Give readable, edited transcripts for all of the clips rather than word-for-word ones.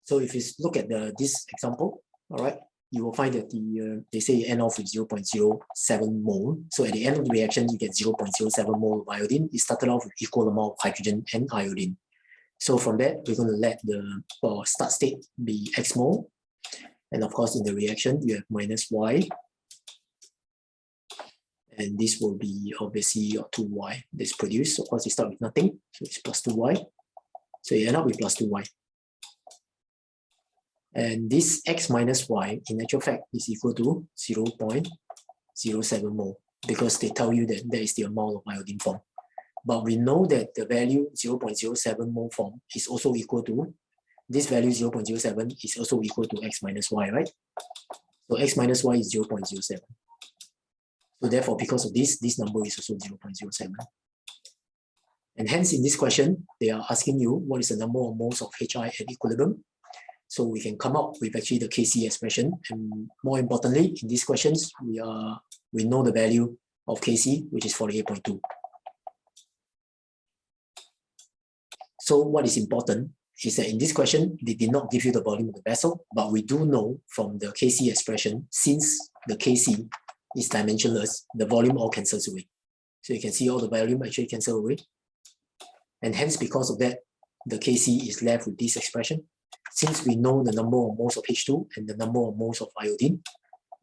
So if you look at this example, all right, you will find that they say end off with 0.07 mole. So at the end of the reaction, you get 0.07 mole of iodine. It started off with equal amount of hydrogen and iodine. So from that, we're going to let the start state be X mole. And of course, in the reaction, you have minus Y. And this will be obviously your 2Y that's produced. Of course, you start with nothing. So it's plus 2Y. So you end up with plus 2Y. And this X minus Y, in actual fact, is equal to 0.07 mole, because they tell you that that is the amount of iodine formed. But we know that the value 0.07 mole form is also equal to, this value 0.07 is also equal to X minus Y, right? So X minus Y is 0.07. So therefore, because of this number is also 0.07. And hence in this question, they are asking you what is the number of moles of HI at equilibrium. So we can come up with actually the Kc expression, and more importantly, in these questions, we know the value of Kc, which is 48.2. So what is important is that in this question, they did not give you the volume of the vessel, but we do know from the Kc expression, since the Kc is dimensionless, the volume all cancels away. So you can see all the volume actually cancel away. And hence, because of that, the Kc is left with this expression. Since we know the number of moles of H2 and the number of moles of iodine,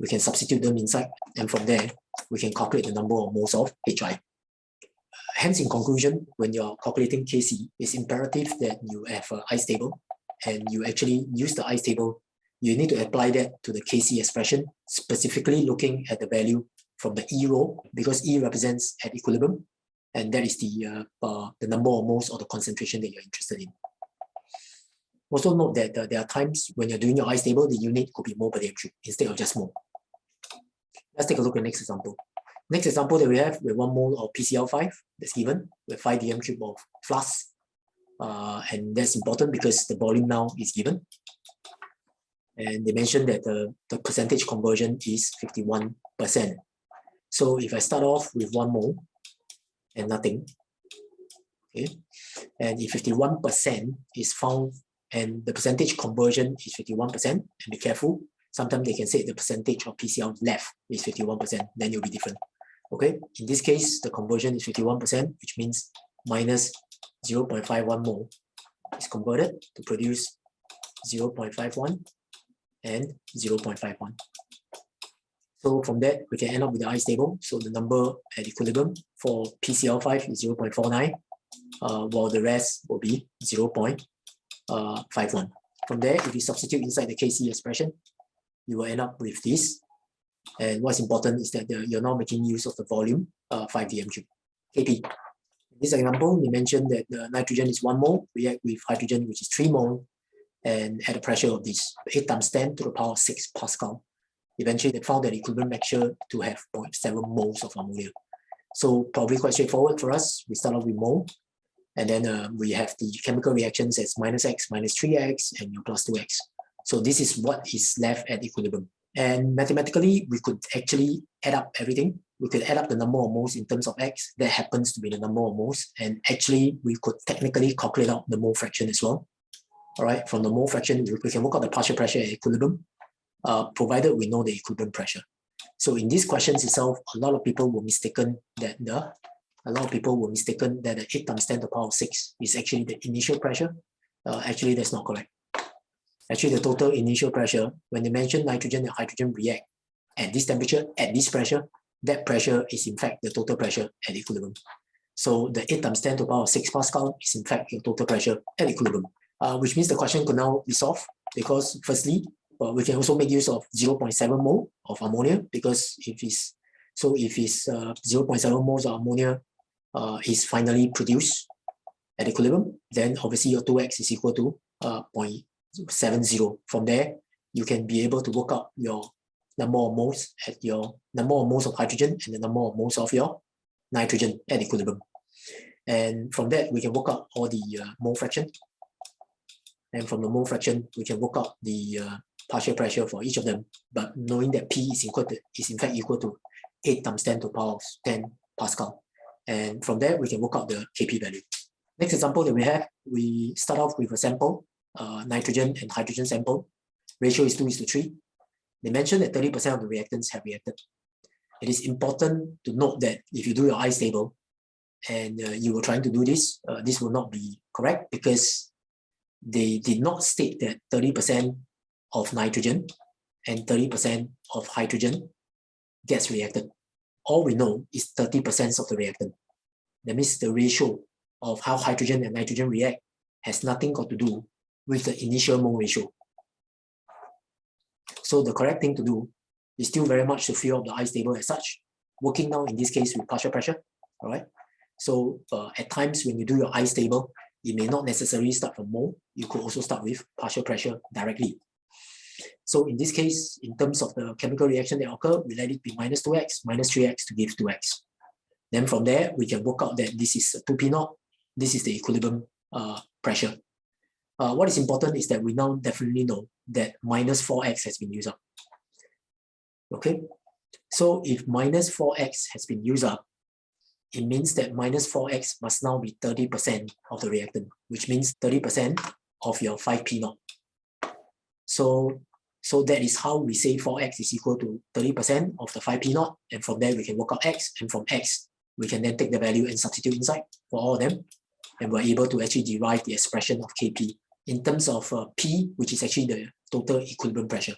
we can substitute them inside, and from there, we can calculate the number of moles of HI. Hence, in conclusion, when you're calculating Kc, it's imperative that you have an ice table, and you actually use the ice table. You need to apply that to the Kc expression, specifically looking at the value from the E row, because E represents at equilibrium, and that is the number of moles or the concentration that you're interested in. Also note that there are times when you're doing your ice table, the unit could be mole per dm cube instead of just mole. Let's take a look at the next example. Next example that we have with 1 mole of PCl5 that's given with 5 dm cube of flask. And that's important because the volume now is given. And they mentioned that the percentage conversion is 51%. So if I start off with 1 mole and nothing, okay, and if 51% is found and the percentage conversion is 51%, and be careful, sometimes they can say the percentage of PCl left is 51%, then you'll be different. Okay, in this case, the conversion is 51%, which means minus 0.51 mole is converted to produce 0.51 and 0.51. So from that, we can end up with the ice table. So the number at equilibrium for PCl5 is 0.49, while the rest will be 0.51. From there, if you substitute inside the Kc expression, you will end up with this. And what's important is that you're now making use of the volume, 5 dm cube, Kp. In this example, we mentioned that the nitrogen is 1 mole, react with hydrogen, which is 3 mole, and at a pressure of this 8 times 10 to the power 6 Pascal. Eventually, they found that equilibrium mixture to have 0.7 moles of ammonia. So probably quite straightforward for us. We start off with mole, and then we have the chemical reactions as minus X, minus 3X, and your plus 2X. So this is what is left at equilibrium. And mathematically, we could actually add up everything. We could add up the number of moles in terms of X. That happens to be the number of moles. And actually, we could technically calculate out the mole fraction as well. All right, from the mole fraction, we can work out the partial pressure at equilibrium, provided we know the equilibrium pressure. So in these questions itself, a lot of people were mistaken that the 8 times 10 to the power 6 is actually the initial pressure. Actually, that's not correct. Actually, the total initial pressure, when they mention nitrogen and hydrogen react at this temperature, at this pressure, that pressure is in fact the total pressure at equilibrium. So the 8 times 10 to the power 6 Pascal is in fact your total pressure at equilibrium, which means the question could now be solved because firstly, we can also make use of 0.7 mole of ammonia because if it's 0.7 moles of ammonia is finally produced at equilibrium, then obviously your 2x is equal to 0.70. From there, you can be able to work out your number of moles at your number of moles of hydrogen and the number of moles of your nitrogen at equilibrium. And from that, we can work out all the mole fraction. And from the mole fraction, we can work out the partial pressure for each of them. But knowing that P is in fact equal to 8 times 10 to the power 10 Pascal. And from there, we can work out the Kp value. Next example that we have, we start off with a sample nitrogen and hydrogen sample. Ratio is 2:3. They mentioned that 30% of the reactants have reacted. It is important to note that if you do your ice table and you were trying to do this, this will not be correct because they did not state that 30% of nitrogen and 30% of hydrogen gets reacted. All we know is 30% of the reactant. That means the ratio of how hydrogen and nitrogen react has nothing got to do with the initial mole ratio. So the correct thing to do is still very much to fill up the ice table as such, working now in this case with partial pressure. All right. So at times when you do your ice table, it may not necessarily start from mole. You could also start with partial pressure directly. So in this case, in terms of the chemical reaction that occur, we let it be minus 2x, minus 3x to give 2x. Then from there, we can work out that this is 2p0. This is the equilibrium pressure. What is important is that we now definitely know that minus 4x has been used up. Okay, so if minus 4x has been used up, it means that minus 4x must now be 30% of the reactant, which means 30% of your 5p0. So that is how we say 4x is equal to 30% of the 5p0, and from there we can work out x, and from x we can then take the value and substitute inside for all of them, and we're able to actually derive the expression of Kp in terms of P, which is actually the total equilibrium pressure.